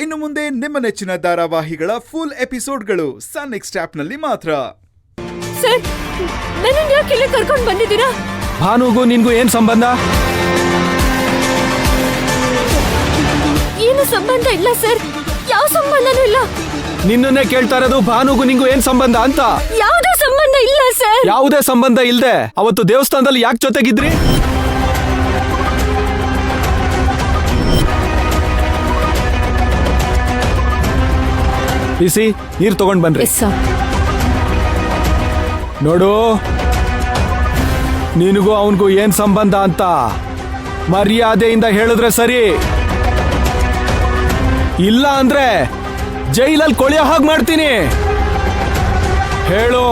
ಇನ್ನು ಮುಂದೆ ನಿಮ್ಮ ನೆಚ್ಚಿನ ಧಾರಾವಾಹಿಗಳ ಫುಲ್ ಎಪಿಸೋಡ್ಗಳು ಸನ್ ನೆಕ್ಸ್ಟ್ ಆಪ್ನಲ್ಲಿ ಮಾತ್ರ. ಸರ್, ನನ್ನನ್ನು ಯಾಕೆ ಇಲ್ಲಿ ಕರ್ಕೊಂಡು ಬಂದಿದ್ದೀರಾ? ಭಾನುಗೂ ನಿನ್ಗೂ ಏನ್ ಸಂಬಂಧ? ಏನು ಸಂಬಂಧ ಇಲ್ಲ ಸರ್, ಯಾವ ಸಂಬಂಧನೂ ಇಲ್ಲ. ನಿನ್ನನ್ನೇ ಕೇಳ್ತಾ ಇರೋದು, ಭಾನುಗೂ ನಿಂಗೂ ಏನ್ ಸಂಬಂಧ ಅಂತ. ಯಾವುದೇ ಸಂಬಂಧ ಇಲ್ಲ ಸರ್. ಯಾವುದೇ ಸಂಬಂಧ ಇಲ್ದೆ ಅವತ್ತು ದೇವಸ್ಥಾನದಲ್ಲಿ ಯಾಕೆ ಜೊತೆಗಿದ್ರಿ? ಬಿಸಿ ನೀರ್ ತಗೊಂಡ್ ಬನ್ರಿ. ನೋಡು, ನಿನಗೂ ಅವನಿಗೂ ಏನ್ ಸಂಬಂಧ ಅಂತ ಮರ್ಯಾದೆಯಿಂದ ಹೇಳಿದ್ರೆ ಸರಿ, ಇಲ್ಲ ಅಂದ್ರೆ ಜೈಲಲ್ಲಿ ಕೊಳೆಯೋ ಹಾಗೆ ಮಾಡ್ತೀನಿ. ಹೇಳು,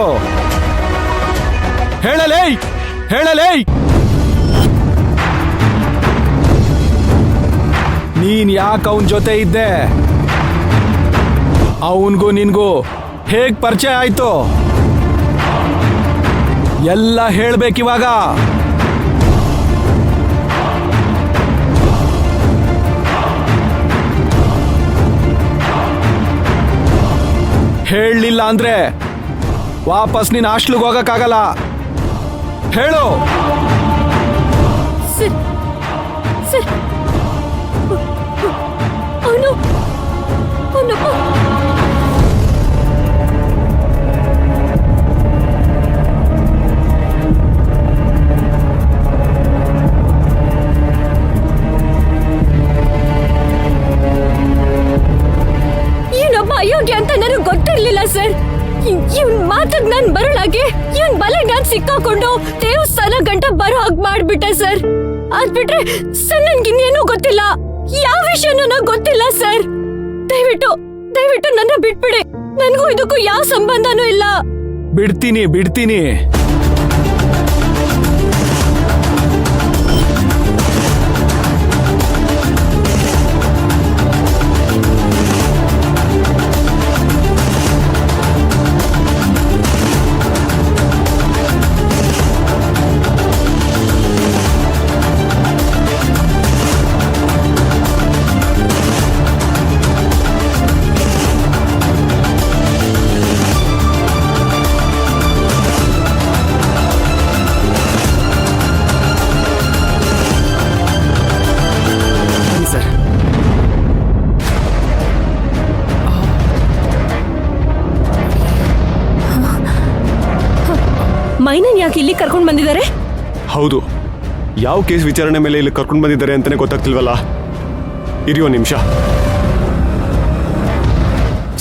ಹೇಳಲೇ, ಹೇಳಲೇ. ನೀನ್ ಯಾಕೆ ಅವನ ಜೊತೆ ಇದ್ದೆ? ಅವನ್ಗೂ ನಿನ್ಗೂ ಹೇಗ್ ಪರಿಚಯ ಆಯ್ತು? ಎಲ್ಲ ಹೇಳ್ಬೇಕಿವಾಗ. ಹೇಳಲಿಲ್ಲ ಅಂದ್ರೆ ವಾಪಸ್ ನೀನ್ ಹಾಸ್ಟ್ಲಿಗೆ ಹೋಗಕ್ಕಾಗಲ್ಲ. ಹೇಳು. ಏನೊಬ್ಬ ಅಯೋಗ್ಯ ಅಂತ ನನಗೆ ಗೊತ್ತಿರ್ಲಿಲ್ಲ ಸರ್. ಇವನ್ ಮಾತಾಗ್ ನಾನ್ ಬರಲಾಗೆ ಇವನ್ ಬಲೆ ನಾನ್ ಸಿಕ್ಕಾಕೊಂಡು ದೇವಸ್ಥಾನ ಗಂಟ ಬರೋ ಹಾಗೆ ಮಾಡ್ಬಿಟ್ಟೆ ಸರ್. ಅದ್ಬಿಟ್ರೆ ಸರ್ ನನ್ಗಿನ್ನೇನೂ ಗೊತ್ತಿಲ್ಲ, ಯಾವ ವಿಷಯನೂ ನನಗೆ ಗೊತ್ತಿಲ್ಲ ಸರ್. ದಯವಿಟ್ಟು ನನ್ನ ಬಿಟ್ಬಿಡಿ. ನನ್ಗೂ ಇದಕ್ಕೂ ಯಾವ ಸಂಬಂಧನೂ ಇಲ್ಲ. ಬಿಡ್ತೀನಿ. ಮೈನನ್ ಯಾಕೆ ಇಲ್ಲಿ ಕರ್ಕೊಂಡು ಬಂದಿದ್ದಾರೆ? ಹೌದು, ಯಾವ ಕೇಸ್ ವಿಚಾರಣೆ ಮೇಲೆ ಇಲ್ಲಿ ಕರ್ಕೊಂಡು ಬಂದಿದ್ದಾರೆ ಅಂತಾನೆ ಗೊತ್ತಾಗ್ತಿಲ್ವಲ್ಲ. ಇರಿ ಒಂದು ನಿಮಿಷ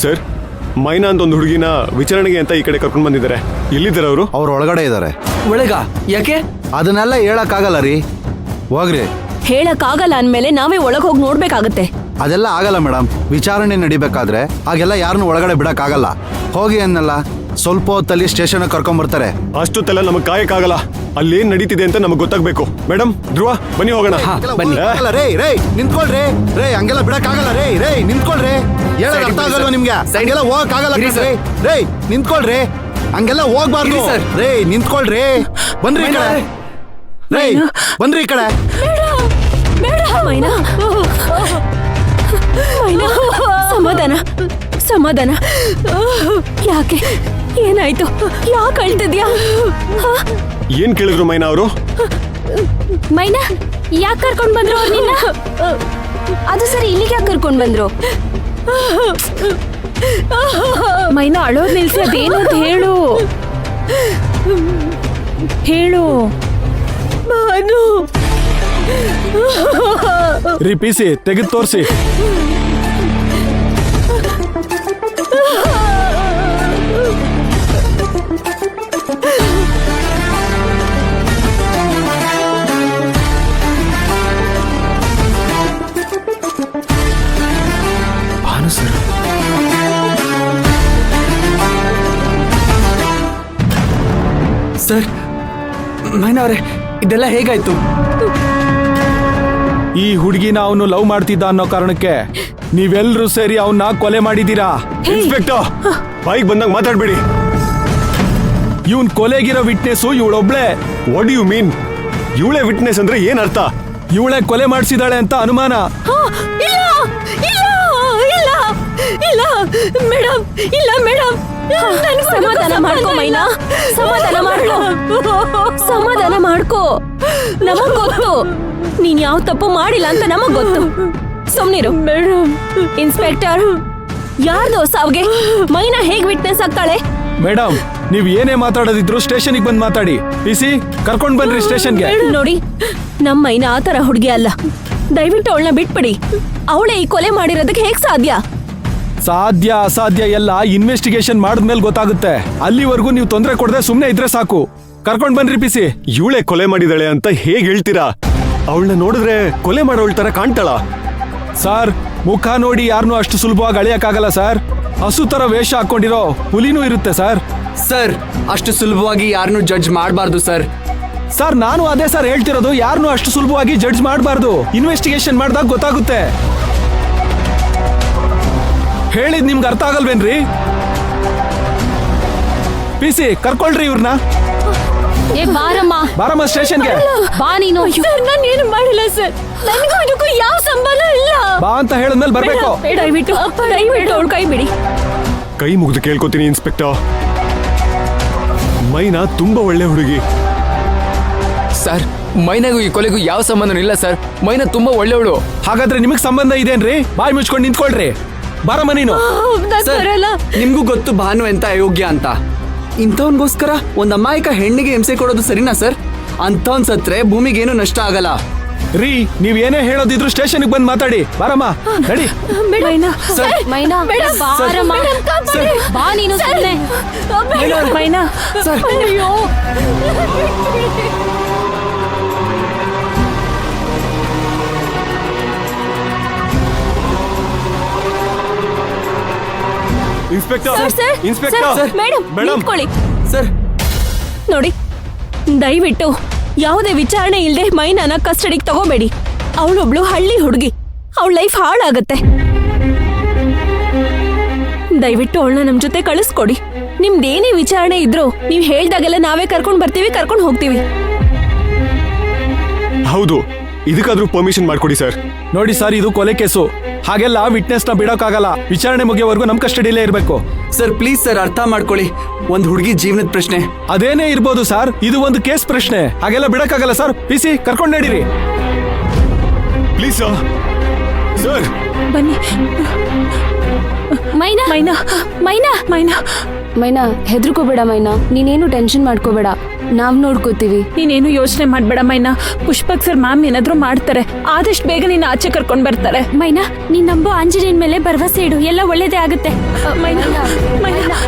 ಸರ್. ಮೈನಾ ಅಂತ ಒಂದು ಹುಡುಗಿನ ವಿಚಾರಣೆಗೆ ಅಂತ ಈ ಕಡೆ ಕರ್ಕೊಂಡು ಬಂದಿದ್ದಾರೆ. ಎಲ್ಲಿದ್ದಾರೆ ಅವರು? ಅವ್ರು ಒಳಗಡೆ ಇದ್ದಾರೆ. ಒಳಗ ಯಾಕೆ? ಅದನ್ನೆಲ್ಲ ಹೇಳಕ್ಕಾಗಲ್ಲ ರೀ, ಹೋಗ್ರಿ. ಹೇಳಕ್ಕಾಗಲ್ಲ ಅಂದ್ಮೇಲೆ ನಾವೇ ಒಳಗೆ ಹೋಗಿ ನೋಡ್ಬೇಕಾಗತ್ತೆ. ಅದೆಲ್ಲ ಆಗಲ್ಲ ಮೇಡಮ್, ವಿಚಾರಣೆ ನಡಿಬೇಕಾದ್ರೆ ಆಗೆಲ್ಲ ಯಾರನ್ನು ಒಳಗಡೆ ಬಿಡಕ್ಕಾಗಲ್ಲ. ಹೋಗಿ ಅನ್ನಲ್ಲ, ಸ್ವಲ್ಪ ಹೊತ್ತಲ್ಲಿ ಸ್ಟೇಷನ್ ಕರ್ಕೊಂಡ್ಬರ್ತಾರೆ. ಅಷ್ಟೊತ್ತೆಲ್ಲ ನಮಗೆ ಕಾಯಕ್ಕಾಗಲ್ಲ. ಅಲ್ಲೇನ್ ನಡೀತಿದೆ ಅಂತ ನಮಗೆ ಗೊತ್ತಾಗ್ಬೇಕು. ಮೇಡಮ್, ಧ್ರುವ ಬನ್ನಿ ಹೋಗೋಣ. ರೇ ನಿಂತ್ಕೊಳ್ರಿ. ರೇ ಹಂಗೆಲ್ಲ ಬಿಡಕ್ಕಾಗಲ್ಲ. ರೇ ನಿಂತ್ಕೊಳ್ರಿ. ಹೇಳೋದು ಅರ್ಥ ಆಗಲ್ವಾ ನಿಮ್ಗೆ? ಹಂಗೆಲ್ಲ ಹೋಗಕ್ಕಾಗಲ್ಲ. ರೇ ನಿಂತ್ಕೊಳ್ರಿ, ಹಂಗೆಲ್ಲ ಹೋಗ್ಬಾರ್ದು. ರೇ ನಿಂತ್ಕೊಳ್ರಿ. ಬನ್ರಿ ಈ ಕಡೆ. ರೇ ಬನ್ರಿ ಈ ಕಡೆ. ಸಮಾಧಾನ. ಯಾಕೆ, ಏನಾಯ್ತು? ಯಾಕೆ ಅಳ್ತಿದ್ಯಾ? ಏನ್ ಕೇಳಿದ್ರು ಮೈನಾ ಅವರು? ಮೈನಾ ಯಾಕೆ ಕರ್ಕೊಂಡ್ ಬಂದ್ರು ಅವ್ರು ನಿನ್ನ? ಅದು ಸರಿ, ಇಲ್ಲಿಗೆ ಯಾಕೆ ಕರ್ಕೊಂಡ್ ಬಂದ್ರು? ಮೈನಾ ಅಳೋದ್ ನಿಲ್ಸಿ, ಅದೇನು ಅಂತ ಹೇಳು. ನಾನು ರಿಪಿಸಿ ತೆಗೆದು ತೋರಿಸಿ. ಭಾನು ಸರ್, ಸರ್, ಮೈನಾ ಅವರೇ, ಇದೆಲ್ಲ ಹೇಗಾಯ್ತು? ಈ ಹುಡುಗಿನ ಅವನು ಲವ್ ಮಾಡ್ತಿದ್ದ ಅನ್ನೋ ಕಾರಣಕ್ಕೆ ನೀವೆಲ್ಲರೂ ಸೇರಿ ಅವನ್ನ ಕೊಲೆ ಮಾಡಿದೀರಾ. ಇನ್ಸ್ಪೆಕ್ಟರ್, ಬಾಯಿಗೆ ಬಂದಾಗ ಮಾತಾಡ್ಬೇಡಿ. ಇವನ್ ಕೊಲೆಗಿರೋ ವಿಟ್ನೆಸ್ ಇವಳೊಬ್ಳೆ. What do you mean? ಇವಳೇ ವಿಟ್ನೆಸ್ ಅಂದ್ರೆ ಏನ್ ಅರ್ಥ? ಇವಳೆ ಕೊಲೆ ಮಾಡಿಸಿದಾಳೆ ಅಂತ ಅನುಮಾನ. ಇಲ್ಲ ಮೇಡಮ್ ಇಲ್ಲ ಮೇಡಮ್ ಸಮಾಧಾನ ಮಾಡ್ಕೋ ಮೈನಾ, ಸಮಾಧಾನ ಮಾಡ್ಕೋ, ಸಮಾಧಾನ ಮಾಡ್ಕೋ. ನಮಗ್ ಗೊತ್ತು ನೀನ್ ಯಾವ ತಪ್ಪು ಮಾಡಿಲ್ಲ ಅಂತ ನಮಗ್ ಗೊತ್ತು. ಸುಮ್ನಿರು ಮೇಡಮ್. ಇನ್ಸ್ಪೆಕ್ಟರ್, ಯಾರ್ದೋ ಸಾವ್ಗೆ ಮೈನಾ ಹೇಗ್ ವಿಟ್ನೆಸ್ ಆಗ್ತಾಳೆ? ಮೇಡಮ್, ನೀವ್ ಏನೇ ಮಾತಾಡೋದಿದ್ರು ಸ್ಟೇಷನ್ಗೆ ಬಂದ್ ಮಾತಾಡಿ. ಪಿಸಿ ಕರ್ಕೊಂಡ್ ಬನ್ರಿ ಸ್ಟೇಷನ್ಗೆ. ನೋಡಿ, ನಮ್ಮ ಮೈನಾ ಆತರ ಹುಡುಗಿ ಅಲ್ಲ. ದಯವಿಟ್ಟು ಅವಳನ್ನ ಬಿಟ್ಬಿಡಿ. ಅವಳೇ ಈ ಕೊಲೆ ಮಾಡಿರೋದಕ್ಕೆ ಹೇಗ್ ಸಾಧ್ಯ? ಸಾಧ್ಯ ಅಸಾಧ್ಯ ಎಲ್ಲ ಇನ್ವೆಸ್ಟಿಗೇಷನ್ ಮಾಡಿದ್ಮೇಲೆ ಗೊತ್ತಾಗುತ್ತೆ. ಅಲ್ಲಿವರೆಗೂ ನೀವು ತೊಂದರೆ ಕೊಡದೆ ಸುಮ್ನೆ ಇದ್ರೆ ಸಾಕು. ಕರ್ಕೊಂಡ್ ಬನ್ರಿ ಪಿಸಿ. ಇವಳೆ ಕೊಲೆ ಮಾಡಿದಾಳೆ ಅಂತ ಹೇಗ್ ಹೇಳ್ತೀರಾ? ಅವಳನ್ನ ನೋಡಿದ್ರೆ ಕೊಲೆ ಮಾಡೋಳ್ ತರ ಕಾಣ್ತಾಳ. ಸರ್, ಮುಖ ನೋಡಿ ಯಾರನ್ನೂ ಅಷ್ಟು ಸುಲಭವಾಗಿ ಅಳಿಯಕ್ಕಾಗಲ್ಲ ಸರ್. ಹಸು ತರ ವೇಷ ಹಾಕೊಂಡಿರೋ ಹುಲಿನೂ ಇರುತ್ತೆ ಸರ್. ಸರ್, ಅಷ್ಟು ಸುಲಭವಾಗಿ ಯಾರನ್ನೂ ಜಡ್ಜ್ ಮಾಡಬಾರ್ದು ಸರ್. ಸರ್, ನಾನು ಅದೇ ಸರ್ ಹೇಳ್ತಿರೋದು, ಯಾರನ್ನೂ ಅಷ್ಟು ಸುಲಭವಾಗಿ ಜಡ್ಜ್ ಮಾಡಬಾರ್ದು. ಇನ್ವೆಸ್ಟಿಗೇಷನ್ ಮಾಡಿದಾಗ ಗೊತ್ತಾಗುತ್ತೆ. ಹೇಳಿದ್ ನಿಮ್ಗೆ ಅರ್ಥ ಆಗಲ್ವೇನ್ರಿ? ಪಿಸಿ ಕರ್ಕೊಳ್ರಿ ಇವ್ರನ್ನ. ಏ ಬಾರಮ್ಮ, ಬಾರಮ್ಮ ಸ್ಟೇಷನ್ಗೆ. ಬಾ ನೀನು. ನಾನು ಏನು ಮಾಡಿಲ್ಲ ಸರ್, ನನಗೂ ಇದಕ್ಕೂ ಯಾವ ಸಂಬಂಧ ಇಲ್ಲ. ಬಾ ಅಂತ ಹೇಳಿದ್ಮೇಲೆ ಬರ್ಬೇಕು. ದಯವಿಟ್ಟು ಅವಳ ಕೈ ಬಿಡಿ. ಕೈ ಮುಗಿದು ಕೇಳ್ಕೊತೀನಿ ಇನ್ಸ್ಪೆಕ್ಟರ್. ಮೈನಾ ತುಂಬಾ ಒಳ್ಳೆ ಹುಡುಗಿ. ಸರ್, ಮೈನಾಗೂ ಈ ಕೊಲೆಗೂ ಯಾವ ಸಂಬಂಧನೂ ಇಲ್ಲ ಸರ್. ಮೈನಾ ತುಂಬಾ ಒಳ್ಳೆಯವಳು. ಹಾಗಾದ್ರೆ ನಿಮಗ್ ಸಂಬಂಧ ಇದೇನ್ರಿ? ಬಾಯಿ ಮುಚ್ಕೊಂಡು ನಿಂತ್ಕೊಳ್ರಿ. ಬಾರಮ್ಮ ನೀನು. ಸರ್, ನಿಮ್ಗೂ ಗೊತ್ತು ಭಾನು ಎಂತ ಅಯೋಗ್ಯ ಅಂತ. ಇಂಥವನ್ಗೋಸ್ಕರ ಒಂದ್ ಅಮಾಯಕ ಹೆಣ್ಣಿಗೆ ಹಿಂಸೆ ಕೊಡೋದು ಸರಿನಾ ಸರ್? ಅಂಥವನ್ ಸತ್ರೆ ಭೂಮಿಗೇನು ನಷ್ಟ ಆಗಲ್ಲ. ರೀ, ನೀವ್ ಏನೇ ಹೇಳೋದಿದ್ರು ಸ್ಟೇಷನ್ಗೆ ಬಂದ್ ಮಾತಾಡಿ. ಬಾರಮ್ಮ ನಡಿ. ಮೈನಾ, ಸರ್, ಮೈನಾ, ಬಾರಮ್ಮ. ಬಾ ನೀನು ಸುಮ್ಮನೆ. ಮೈನಾ, ಸರ್. ಅಯ್ಯೋ. Inspector, sir, inspector, sir, madam, madam. ನಿಂತ್ಕೊಳ್ಳಿ. ಸರ್, ನೋಡಿ, ದಯವಿಟ್ಟು ಯಾವುದೇ ವಿಚಾರಣೆ ಇಲ್ಲದೆ ಮೈನಾನ ಕಸ್ಟಡಿಗೆ ತಗೋಬೇಡಿ. ಅವಳೊಬ್ಳು ಹಳ್ಳಿ ಹುಡುಗಿ, ಅವಳ ಲೈಫ್ ಹಾಳಾಗತ್ತೆ. ದಯವಿಟ್ಟು ಅವಳನ್ನ ನಮ್ ಜೊತೆ ಕಳಿಸ್ಕೊಡಿ. ನಿಮ್ದೇನೇ ವಿಚಾರಣೆ ಇದ್ರು ನೀವ್ ಹೇಳ್ದಾಗೆಲ್ಲ ನಾವೇ ಕರ್ಕೊಂಡ್ ಬರ್ತೀವಿ, ಕರ್ಕೊಂಡ್ ಹೋಗ್ತೀವಿ. ಹೌದು, ಇದಕ್ಕಾದ್ರೂ ಪರ್ಮಿಷನ್ ಮಾಡ್ಕೊಡಿ ಸರ್. ನೋಡಿ ಸರ್, ಇದು ಕೊಲೆ ಕೇಸು. ಹಾಗೆಲ್ಲ ವಿಟ್ನೆಸ್ ನ ಬಿಡೋಕ್ಕಾಗಲ್ಲ. ವಿಚಾರಣೆ ಮುಗಿಯೋವರೆಗೂ ನಮ್ ಕಸ್ಟಡಿಲೇ ಇರ್ಬೇಕು. ಸರ್ ಪ್ಲೀಸ್ ಸರ್, ಅರ್ಥ ಮಾಡ್ಕೊಳ್ಳಿ. ಒಂದ್ ಹುಡುಗಿ ಜೀವನದ ಪ್ರಶ್ನೆ. ಅದೇನೇ ಇರ್ಬೋದು ಸರ್, ಇದು ಒಂದು ಕೇಸ್ ಪ್ರಶ್ನೆ. ಹಾಗೆಲ್ಲ ಬಿಡಕ್ಕಾಗಲ್ಲ ಸರ್. ಪಿಸಿ ಕರ್ಕೊಂಡ್ ನಡೀರಿ. Please sir. ಸರ್, ಬನ್ನಿ. ಮೈನಾ, ಮೈನಾ, ಮೈನಾ, ಮೈನಾ, ಮೈನಾ, ಹೆದರ್ಕೋಬೇಡ ಮೈನಾ. ನೀನೇನು ಟೆನ್ಷನ್ ಮಾಡ್ಕೋಬೇಡ, ನಾವ್ ನೋಡ್ಕೋತೀವಿ. ನೀನೇನು ಯೋಚನೆ ಮಾಡ್ಬೇಡ ಮೈನಾ. ಪುಷ್ಪಕ್ ಸರ್ ಮ್ಯಾಮ್ ಏನಾದ್ರೂ ಮಾಡ್ತಾರೆ. ಆದಷ್ಟು ಬೇಗ ನೀನ್ ಆಚೆ ಕರ್ಕೊಂಡ್ ಬರ್ತಾರೆ. ಮೈನಾ, ನೀನ್ ನಂಬೋ ಆಂಜನೇಯನ್ ಮೇಲೆ ಭರವಸೆ ಇಡು, ಎಲ್ಲ ಒಳ್ಳೇದೇ ಆಗುತ್ತೆ. ಮೈನಾ, ಮೈನಾ,